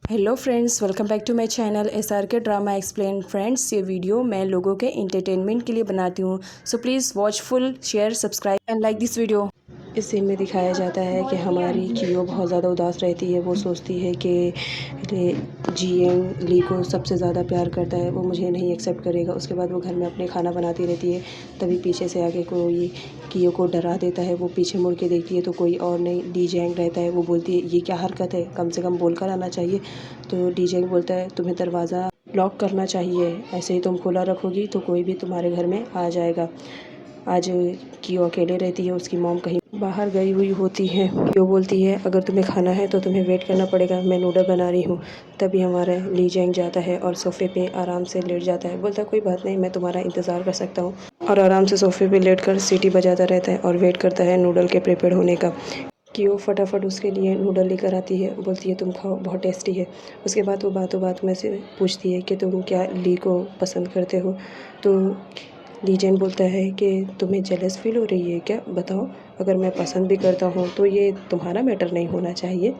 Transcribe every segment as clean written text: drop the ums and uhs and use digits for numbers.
Hello friends, welcome back to my channel SRK drama explain. Friends, ये video मैं लोगों के इंटरटेनमेंट के लिए बनाती हूँ, so please watch full, share, subscribe and like this video. इस सीन में दिखाया जाता है कि हमारी कियो बहुत ज़्यादा उदास रहती है। वो सोचती है कि जियंग ली को सबसे ज़्यादा प्यार करता है, वो मुझे नहीं एक्सेप्ट करेगा। उसके बाद वो घर में अपने खाना बनाती रहती है, तभी पीछे से आके कोई कियो को डरा देता है। वो पीछे मुड़ के देखती है तो कोई और नहीं, ली जैंग रहता है। वो बोलती है ये क्या हरकत है, कम से कम बोल कर आना चाहिए। तो ली जैंग बोलता है तुम्हें दरवाज़ा लॉक करना चाहिए, ऐसे ही तुम खुला रखोगी तो कोई भी तुम्हारे घर में आ जाएगा। आज कियो अकेले रहती है, उसकी मॉम कहीं बाहर गई हुई होती है। कियो बोलती है अगर तुम्हें खाना है तो तुम्हें वेट करना पड़ेगा, मैं नूडल बना रही हूँ। तभी हमारा ली जैंग जाता है और सोफ़े पे आराम से लेट जाता है। बोलता है कोई बात नहीं, मैं तुम्हारा इंतज़ार कर सकता हूँ। और आराम से सोफ़े पे लेट कर सीटी बजाता रहता है और वेट करता है नूडल के प्रिपेयर होने का। कियो फटाफट उसके लिए नूडल लेकर आती है, बोलती है तुम खाओ, बहुत टेस्टी है। उसके बाद वो बातों बात में से पूछती है कि तुम क्या ली को पसंद करते हो। तो ली जैन बोलता है कि तुम्हें जेलस फील हो रही है क्या, बताओ। अगर मैं पसंद भी करता हूँ तो ये तुम्हारा मैटर नहीं होना चाहिए।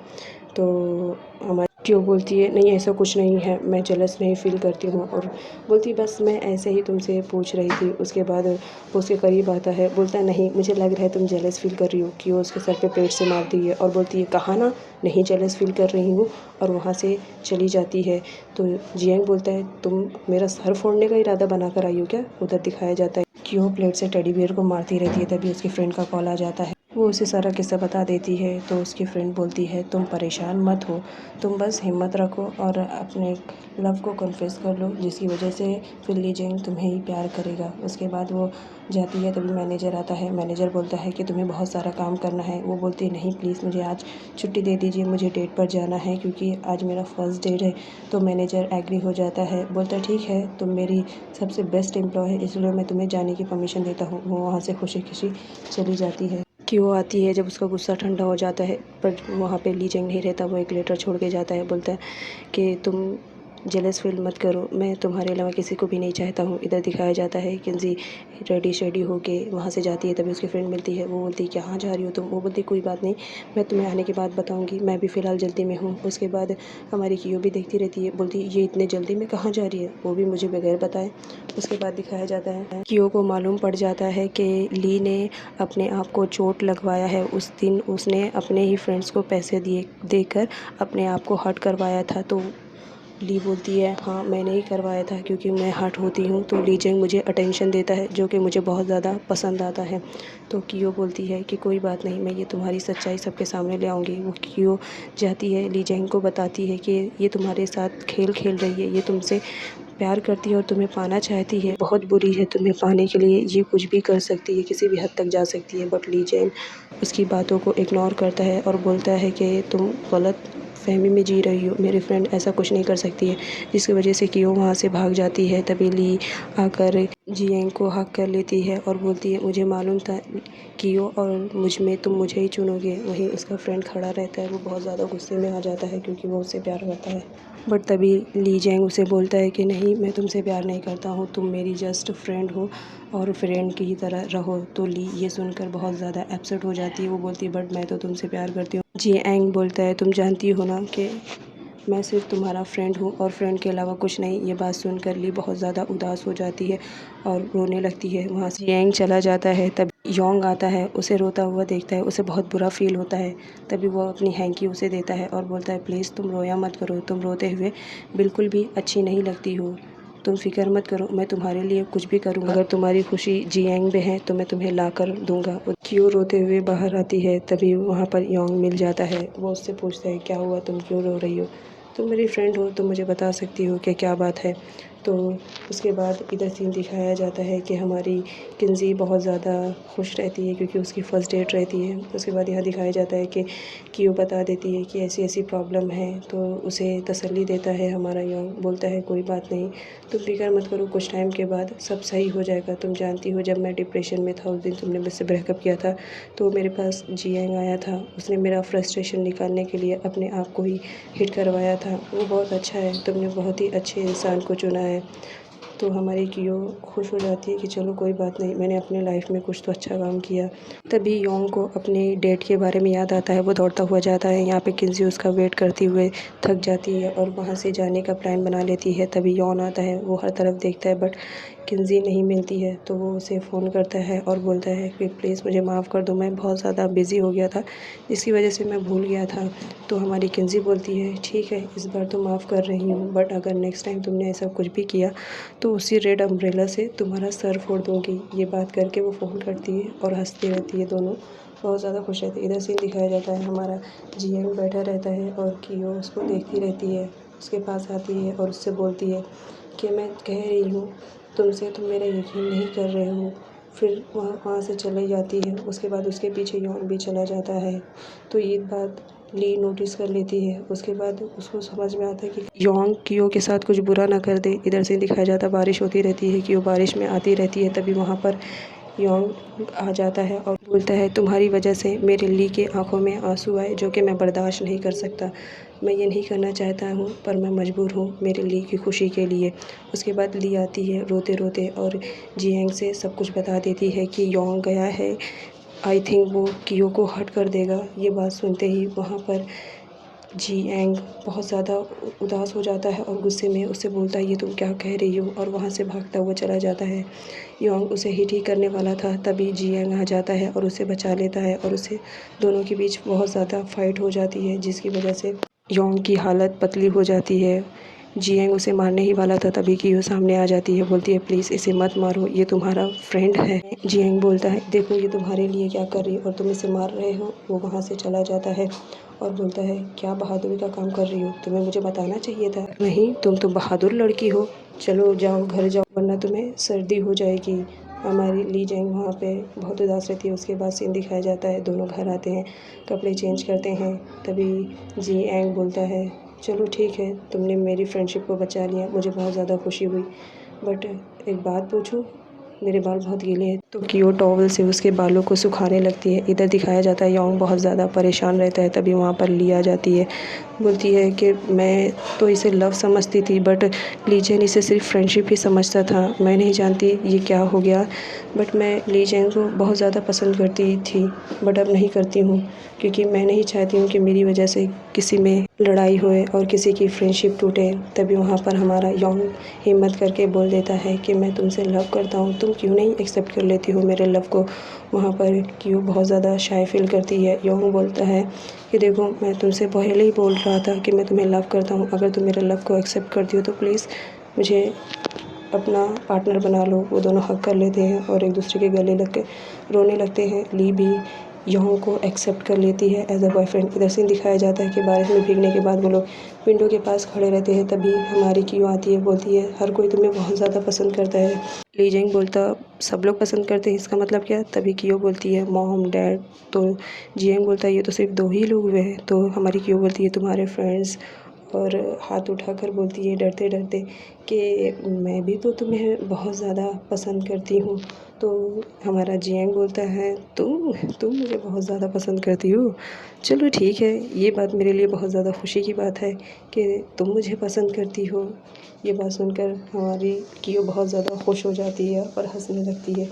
तो हमारी क्यों बोलती है नहीं ऐसा कुछ नहीं है, मैं जेलस नहीं फ़ील करती हूँ। और बोलती बस मैं ऐसे ही तुमसे पूछ रही थी। उसके बाद वो उसके करीब आता है, बोलता है नहीं मुझे लग रहा है तुम जेलस फ़ील कर रही हो। कि वो उसके सर पे पेट से मारती है और बोलती है कहा ना नहीं जेलस फ़ील कर रही हूँ, और वहाँ से चली जाती है। तो जियांग बोलता है तुम मेरा सर फोड़ने का इरादा बना कर आई हो क्या। उधर दिखाया जाता है कि वो प्लेट से टेडी बियर को मारती रहती है। तभी उसकी फ्रेंड का कॉल आ जाता है, वो उसे सारा किस्सा बता देती है। तो उसकी फ्रेंड बोलती है तुम परेशान मत हो, तुम बस हिम्मत रखो और अपने लव को कन्फेस कर लो, जिसकी वजह से फिर ली जैंग तुम्हें ही प्यार करेगा। उसके बाद वो जाती है, तभी मैनेजर आता है। मैनेजर बोलता है कि तुम्हें बहुत सारा काम करना है। वो बोलती है नहीं प्लीज़ मुझे आज छुट्टी दे दीजिए, मुझे डेट पर जाना है क्योंकि आज मेरा फर्स्ट डेट है। तो मैनेजर एग्री हो जाता है, बोलता है ठीक है तुम मेरी सबसे बेस्ट एम्प्लॉय है, इसलिए मैं तुम्हें जाने की परमिशन देता हूँ। वो वहाँ से खुशी खुशी चली जाती है। कि वो आती है जब उसका गुस्सा ठंडा हो जाता है, पर वहाँ पे ली जैंग नहीं रहता। वो एक लेटर छोड़ के जाता है, बोलता है कि तुम जेलस फील मत करो, मैं तुम्हारे अलावा किसी को भी नहीं चाहता हूँ। इधर दिखाया जाता है किंजी रेडी शेडी होके वहाँ से जाती है। तभी उसकी फ्रेंड मिलती है, वो बोलती है कहाँ जा रही हो तुम। वो बोलती कोई बात नहीं, मैं तुम्हें आने के बाद बताऊँगी, मैं भी फ़िलहाल जल्दी में हूँ। उसके बाद हमारी कियो भी देखती रहती है, बोलती ये इतने जल्दी में कहाँ जा रही है, वो भी मुझे बगैर बताए। उसके बाद दिखाया जाता है कियो को मालूम पड़ जाता है कि ली ने अपने आप को चोट लगवाया है। उस दिन उसने अपने ही फ्रेंड्स को पैसे देकर अपने आप को हर्ट करवाया था। तो ली बोलती है हाँ मैंने ही करवाया था क्योंकि मैं हर्ट होती हूँ तो ली जैंग मुझे अटेंशन देता है, जो कि मुझे बहुत ज़्यादा पसंद आता है। तो कियो बोलती है कि कोई बात नहीं, मैं ये तुम्हारी सच्चाई सबके सामने ले आऊँगी। वो कियो जाती है, ली जैंग को बताती है कि ये तुम्हारे साथ खेल खेल रही है, ये तुमसे प्यार करती है और तुम्हें पाना चाहती है, बहुत बुरी है, तुम्हें पाने के लिए ये कुछ भी कर सकती है, किसी भी हद तक जा सकती है। बट ली जैंग उसकी बातों को इग्नोर करता है और बोलता है कि तुम गलत फहमी में जी रही हो, मेरी फ्रेंड ऐसा कुछ नहीं कर सकती है, जिसकी वजह से कियो वहाँ से भाग जाती है। तभी ली आकर जियांग को हक कर लेती है और बोलती है मुझे मालूम था कियो और मुझ में तुम मुझे ही चुनोगे। वहीं उसका फ्रेंड खड़ा रहता है, वो बहुत ज़्यादा गुस्से में आ जाता है क्योंकि वो उससे प्यार करता है। बट तभी ली जैंग उसे बोलता है कि नहीं मैं तुमसे प्यार नहीं करता हूँ, तुम मेरी जस्ट फ्रेंड हो और फ्रेंड की ही तरह रहो। तो ली ये सुनकर बहुत ज़्यादा अपसेट हो जाती है। वो बोलती है बट मैं तो तुमसे प्यार करती हूँ। जियांग बोलता है तुम जानती हो ना कि मैं सिर्फ तुम्हारा फ्रेंड हूँ और फ्रेंड के अलावा कुछ नहीं। ये बात सुनकर ली बहुत ज़्यादा उदास हो जाती है और रोने लगती है। वहाँ से जियांग चला जाता है, तब योंग आता है, उसे रोता हुआ देखता है, उसे बहुत बुरा फील होता है। तभी वो अपनी हैंकी उसे देता है और बोलता है प्लीज़ तुम रोया मत करो, तुम रोते हुए बिल्कुल भी अच्छी नहीं लगती हो, तुम फिक्र मत करो, मैं तुम्हारे लिए कुछ भी करूँगा, अगर तुम्हारी खुशी जियांग में है तो मैं तुम्हें ला कर दूँगा। क्यों रोते हुए बाहर आती है, तभी वहाँ पर योंग मिल जाता है। वो उससे पूछता है क्या हुआ, तुम क्यों रो रही हो, तुम मेरी फ्रेंड हो, तुम मुझे बता सकती हो कि क्या बात है। तो उसके बाद इधर सीन दिखाया जाता है कि हमारी किंजी बहुत ज़्यादा खुश रहती है क्योंकि उसकी फ़र्स्ट डेट रहती है। उसके बाद यहाँ दिखाया जाता है कि कियो बता देती है कि ऐसी ऐसी प्रॉब्लम है, तो उसे तसल्ली देता है हमारा योंग। बोलता है कोई बात नहीं, तुम फिक्र मत करो, कुछ टाइम के बाद सब सही हो जाएगा। तुम जानती हो जब मैं डिप्रेशन में था उस दिन तुमने मुझसे ब्रेकअप किया था, तो मेरे पास जियांग आया था, उसने मेरा फ्रस्ट्रेशन निकालने के लिए अपने आप को ही हिट करवाया था। वो बहुत अच्छा है, तुमने बहुत ही अच्छे इंसान को चुना है। तो हमारी कियो खुश हो जाती है कि चलो कोई बात नहीं, मैंने अपने लाइफ में कुछ तो अच्छा काम किया। तभी योंग को अपने डेट के बारे में याद आता है। वो दौड़ता हुआ जाता है। यहाँ पे किन्जी उसका वेट करते हुए थक जाती है और वहाँ से जाने का प्लान बना लेती है। तभी यॉन आता है। वो हर तरफ देखता है बट किन्जी नहीं मिलती है। तो वो उसे फ़ोन करता है और बोलता है कि प्लीज़ मुझे माफ़ कर दो, मैं बहुत ज़्यादा बिज़ी हो गया था, जिसकी वजह से मैं भूल गया था। तो हमारी किन्जी बोलती है ठीक है, इस बार तो माफ़ कर रही हूँ, बट अगर नेक्स्ट टाइम तुमने ऐसा कुछ भी किया तो उसी रेड अम्ब्रेला से तुम्हारा सर फोड़ दूँगी। ये बात करके वो फ़ोन करती है और हँसती रहती है। दोनों बहुत ज़्यादा खुश रहती है। इधर सीन दिखाया जाता है, हमारा जियांग बैठा रहता है और कियो उसको देखती रहती है। उसके पास आती है और उससे बोलती है कि मैं कह रही हूँ तुमसे, तुम मेरा यकीन नहीं कर रहे हो। फिर वहाँ से चली जाती है। उसके बाद उसके पीछे यॉन भी चला जाता है। तो ये बात ली नोटिस कर लेती है। उसके बाद उसको समझ में आता है कि योंग कियो के साथ कुछ बुरा ना कर दे। इधर से दिखाया जाता है बारिश होती रहती है, कियो बारिश में आती रहती है। तभी वहाँ पर योंग आ जाता है और बोलता है तुम्हारी वजह से मेरे ली के आंखों में आंसू आए, जो कि मैं बर्दाश्त नहीं कर सकता। मैं ये नहीं करना चाहता हूँ पर मैं मजबूर हूँ मेरे ली की खुशी के लिए। उसके बाद ली आती है रोते रोते और जियांग से सब कुछ बता देती है कि योंग गया है, आई थिंक वो कियो को हर्ट कर देगा। ये बात सुनते ही वहाँ पर जियांग बहुत ज़्यादा उदास हो जाता है और गुस्से में उससे बोलता है ये तुम क्या कह रही हो, और वहाँ से भागता हुआ चला जाता है। योंग उसे हिट ही करने वाला था, तभी जियांग आ जाता है और उसे बचा लेता है और उसे दोनों के बीच बहुत ज़्यादा फाइट हो जाती है, जिसकी वजह से योंग की हालत पतली हो जाती है। जियांग उसे मारने ही वाला था, तभी कियो सामने आ जाती है। बोलती है प्लीज़ इसे मत मारो, ये तुम्हारा फ्रेंड है। जियांग बोलता है देखो ये तुम्हारे लिए क्या कर रही है और तुम इसे मार रहे हो। वो वहाँ से चला जाता है और बोलता है क्या बहादुरी का काम कर रही हो, तुम्हें मुझे बताना चाहिए था। नहीं, तुम तो बहादुर लड़की हो, चलो जाओ घर जाओ वरना तुम्हें सर्दी हो जाएगी। हमारी ली जैंग वहाँ पे बहुत उदास रहती है। उसके बाद सीन दिखाया जाता है, दोनों घर आते हैं, कपड़े चेंज करते हैं। तभी जी एंग बोलता है चलो ठीक है, तुमने मेरी फ्रेंडशिप को बचा लिया, मुझे बहुत ज़्यादा खुशी हुई, बट एक बात पूछूं, मेरे बाल बहुत गीले हैं। तो कियो टॉवल से उसके बालों को सुखाने लगती है। इधर दिखाया जाता है योंग बहुत ज़्यादा परेशान रहता है। तभी वहाँ पर ली आ जाती है, बोलती है कि मैं तो इसे लव समझती थी बट लीजेन इसे सिर्फ फ्रेंडशिप ही समझता था। मैं नहीं जानती ये क्या हो गया, बट मैं लीजेन को बहुत ज़्यादा पसंद करती थी बट अब नहीं करती हूँ, क्योंकि मैं नहीं चाहती हूँ कि मेरी वजह से किसी में लड़ाई होए और किसी की फ्रेंडशिप टूटे। तभी वहाँ पर हमारा योंग हिम्मत करके बोल देता है कि मैं तुमसे लव करता हूँ, तुम क्यों नहीं एक्सेप्ट कर लेती हो मेरे लव को। वहाँ पर क्यों बहुत ज़्यादा शाय फील करती है। योंग बोलता है कि देखो मैं तुमसे पहले ही बोल रहा था कि मैं तुम्हें लव करता हूँ, अगर तुम मेरे लव को एक्सेप्ट करती हो तो प्लीज़ मुझे अपना पार्टनर बना लो। वो दोनों हक कर लेते हैं और एक दूसरे के गले लग के रोने लगते हैं। ली भी योंग को एक्सेप्ट कर लेती है एज अ बॉयफ्रेंड। इधर सीन दिखाया जाता है कि बारिश में भीगने के बाद वो लोग विंडो के पास खड़े रहते हैं। तभी हमारी कियो आती है, बोलती है हर कोई तुम्हें बहुत ज़्यादा पसंद करता है। ली जेंग बोलता सब लोग पसंद करते हैं, इसका मतलब क्या। तभी कियो बोलती है मॉम डैड। तो जियांग बोलता है ये तो सिर्फ 2 ही लोग हुए हैं। तो हमारी कियो बोलती है तुम्हारे फ्रेंड्स, और हाथ उठाकर बोलती है डरते डरते कि मैं भी तो तुम्हें बहुत ज़्यादा पसंद करती हूँ। तो हमारा जियांग बोलता है तुम मुझे बहुत ज़्यादा पसंद करती हो, चलो ठीक है, ये बात मेरे लिए बहुत ज़्यादा खुशी की बात है कि तुम मुझे पसंद करती हो। ये बात सुनकर हमारी कियो बहुत ज़्यादा खुश हो जाती है और हंसने लगती है।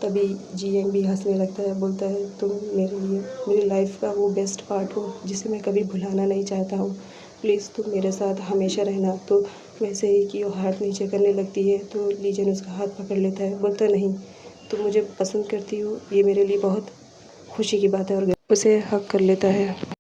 तभी जियांग भी हंसने लगता है, बोलता है तुम मेरे लिए मेरी लाइफ का वो बेस्ट पार्ट हो जिसे मैं कभी भुलाना नहीं चाहता हूँ, प्लीज़ तुम मेरे साथ हमेशा रहना। तो वैसे ही कि वो हाथ नीचे करने लगती है तो लीजन उसका हाथ पकड़ लेता है, बोलता नहीं तुम मुझे पसंद करती हो, ये मेरे लिए बहुत खुशी की बात है, और उसे हक कर लेता है।